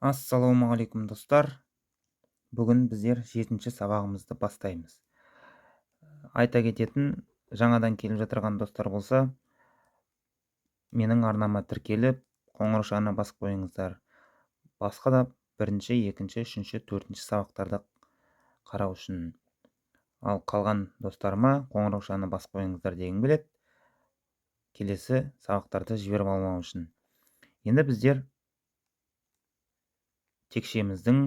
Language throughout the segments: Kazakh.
Ассалаумағалейкум достар. Бүгін біздер 7-ші сабағымызды бастаймыз. Айта кететін, жаңадан келіп жатырған достар болса, менің арнама тіркеліп, қоңыраушаны басып қойыңыздар. Басқа да 1-ші, 2-ші, 3-ші, 4-ші сабақтарды қарау үшін. Ал қалған достарыма қоңыраушаны басып қойыңыздар дегім келеді. Келесі сабақтарды жіберіп алмау үшін. Енді біздер текшеміздің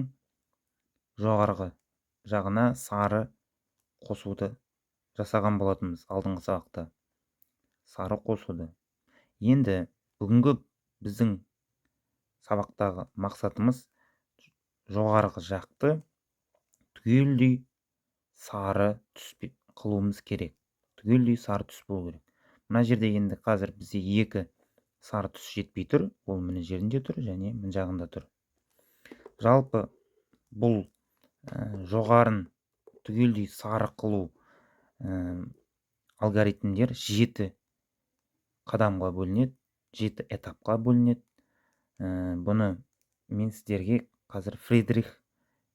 жоғарғы жағына сары қосуды жасаған болатынбыз алдыңғы сабақта. Сары қосуды. Енді бүгінгі біздің сабақтағы мақсатымыз жоғарғы жақты түгелдей сары түс қылуымыз керек. Түгелдей сары түс болу керек. Мына жерде енді қазір бізде 2 сары түс жетпей тұр. Ол мына жерінде тұр және мына жағында тұр. Жалпы бұл жоғарын түгелдей сары қылу алгоритмдер 7 қадамға бөлінеді, 7 этапқа бөлінеді. Бұны мен сіздерге қазір Фридрих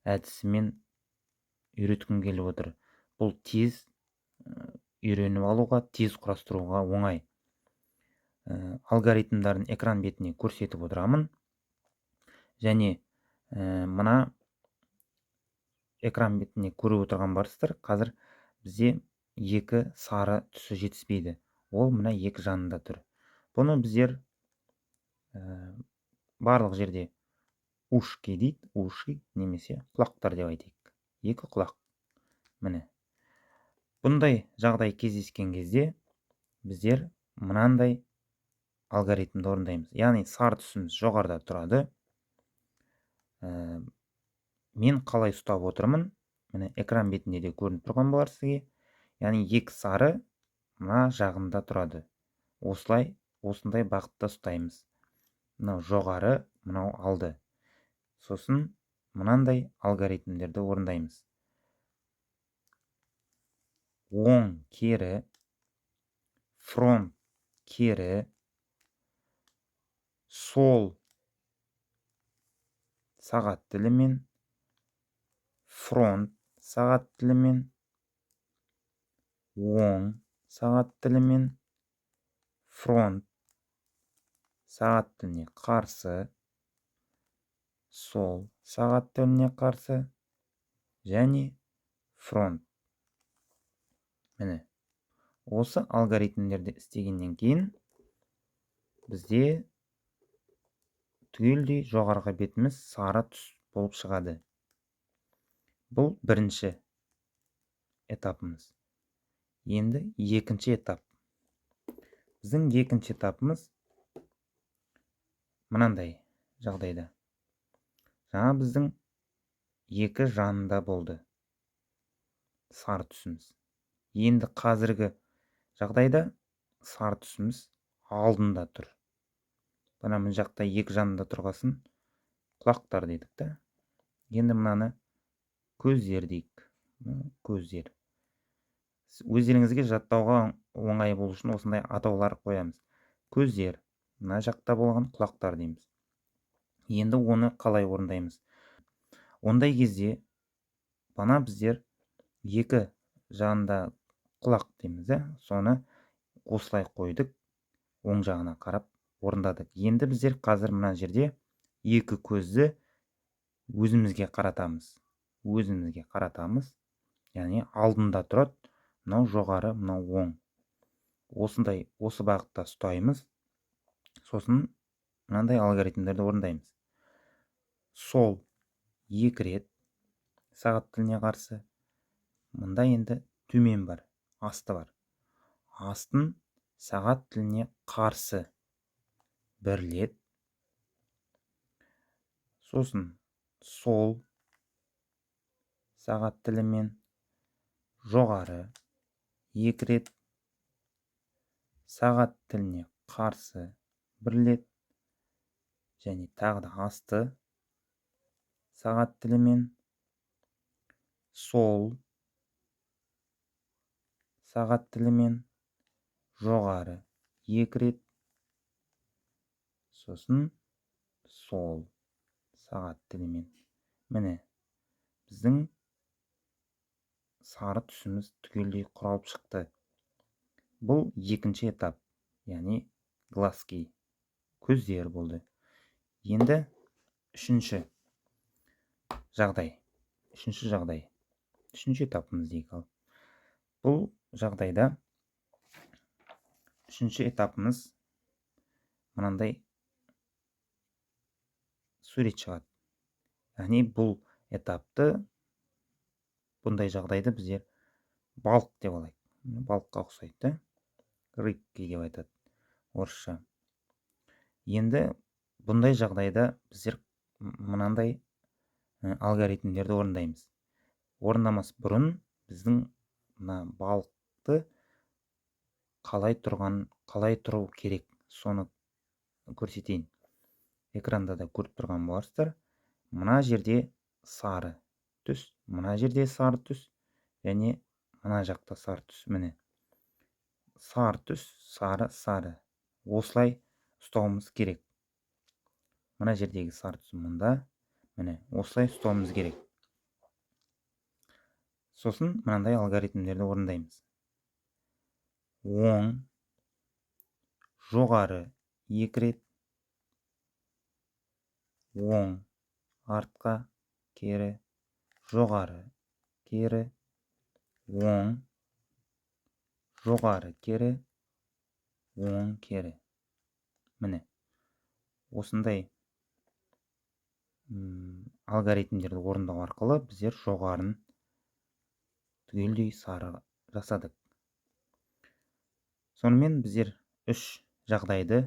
әдісімен үйреткім келіп отыр. Бұл тез үйреніп алуға, тез құрастыруға оңай. Алгоритмдарын экран бетіне көрсетіп отырамын. Және мына экран бетіне көріп отырған барсыздар, қазір бізде 2 сары түсі жетіспейді. Ол мына 2 жанында тұр. Бұны біздер барлық жерде ушки дейді, уши немесе құлақтар деп айтайық. 2 құлақ. Міне. Бұндай жағдай кездескен кезде біздер мынандай алгоритмді орындаймыз. Яғни сары түсіміз жоғарыда тұрады. Мен қалай ұстап отырмын? Міне экран бетінде де көрініп тұрған болар сізге. Яғни 2 сары мына жағында тұрады. Осындай бағытта ұстаймыз. Мынау жоғары, мынау алды. Сосын мынандай алгоритмдерді орындаймыз. Оң кері, фронт кері, сол сағат тілімен, фронт сағат тілімен, оң сағат тілімен, фронт сағат тіліне қарсы, сол сағат тіліне қарсы және фронт. Міне, осы алгоритмдерді істегеннен кейін бізде түгелдей жоғарғы бетіміз сары түс болып шығады. Бұл 1-ші этапымыз. Енді 2-ші этап. Біздің 2-ші этапымыз мынандай жағдайда. Жаңа біздің 2 жанында болды сары түсіміз. Енді қазіргі жағдайда сары түсіміз алдында тұр. Бұна мына жақта 2 жанында тұрғасын құлақтар дедік та. Енді мынаны көздер дейік. Көздер. Өздеріңізге жаттауға оңай болу үшін осындай атаулар қоямыз. Көздер. Мына жақта болған құлақтар дейміз. Енді оны қалай орындаймыз? Ондай кезде бана біздер 2 жағында құлақ дейміз. Соны осылай қойдық. Оң жағына қарап орындадық. Енді біздер қазір мына жерде 2 көзді өзімізге қаратамыз. Яғни алдында тұрады. Мынау жоғары, мынау оң. Осы бағытта ұстаймыз. Сосын мынандай алгоритмдерді орындаймыз. Сол 2 рет сағат тіліне қарсы. Мында енді төмен бар, асты бар. Астын сағат тіліне қарсы 1 рет. Сосын сол сағат тілімен жоғары 2 рет. Сағат тіліне қарсы 1 рет. Және тағы да асты сағат тілімен сол сағат тілімен жоғары 2 рет. Сосын сол сағат тілімен. Міне, біздің сары түсіміз түгелдей құралып шықты. Бұл екінші этап, яғни глазки, көздер болды. Енді үшінші этапымыз дейік ал. Бұл жағдайда үшінші этапымыз мынандай сурет шығады. Яғни бұл этапты, бұндай жағдайды біздер балық деп алайық. Балыққа ұқсайды, рыбки деп айтады орысша. Енді бұндай жағдайда біздер мынандай алгоритмдерді орындаймыз. Орындамас бұрын біздің мына балықты қалай тұру керек, соны көрсетейін. Экранда да көріп тұрған боларсыздар. Мына жерде сары түс, мына жерде сары түс, және мына жақта сары түс. Міне, сары түс, сары. Осылай ұстауымыз керек. Мына жердегі сары түс мұнда. Міне, осылай ұстауымыз керек. Сосын мынандай алгоритмдерді орындаймыз. Оң, жоғары 2 рет, оң, артқа, кері, жоғары, кері, оң, жоғары, кері, оң, кері. Міне, осындай алгоритмдерді орындау арқылы біздер жоғарын түгелдей сары жасадық. Сонымен біздер 3 жағдайды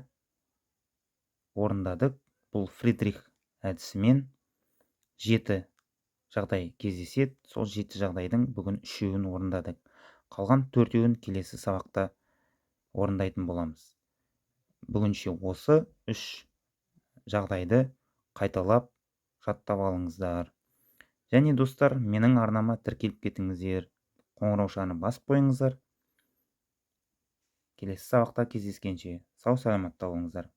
орындадық. Бұл Фридрих әдісімен 7 жағдай кездеседі. Сол 7 жағдайдың бүгін 3-еуін орындадық. Қалған 4-еуін келесі сабақта орындайтын боламыз. Бүгінше осы 3 жағдайды қайталап жаттап алыңыздар. Және достар, менің арнама тіркеліп кетіңіздер. Қоңыраушаны басып қойыңыздар. Келесі сабақта кездескенше сау саламатта болыңыздар.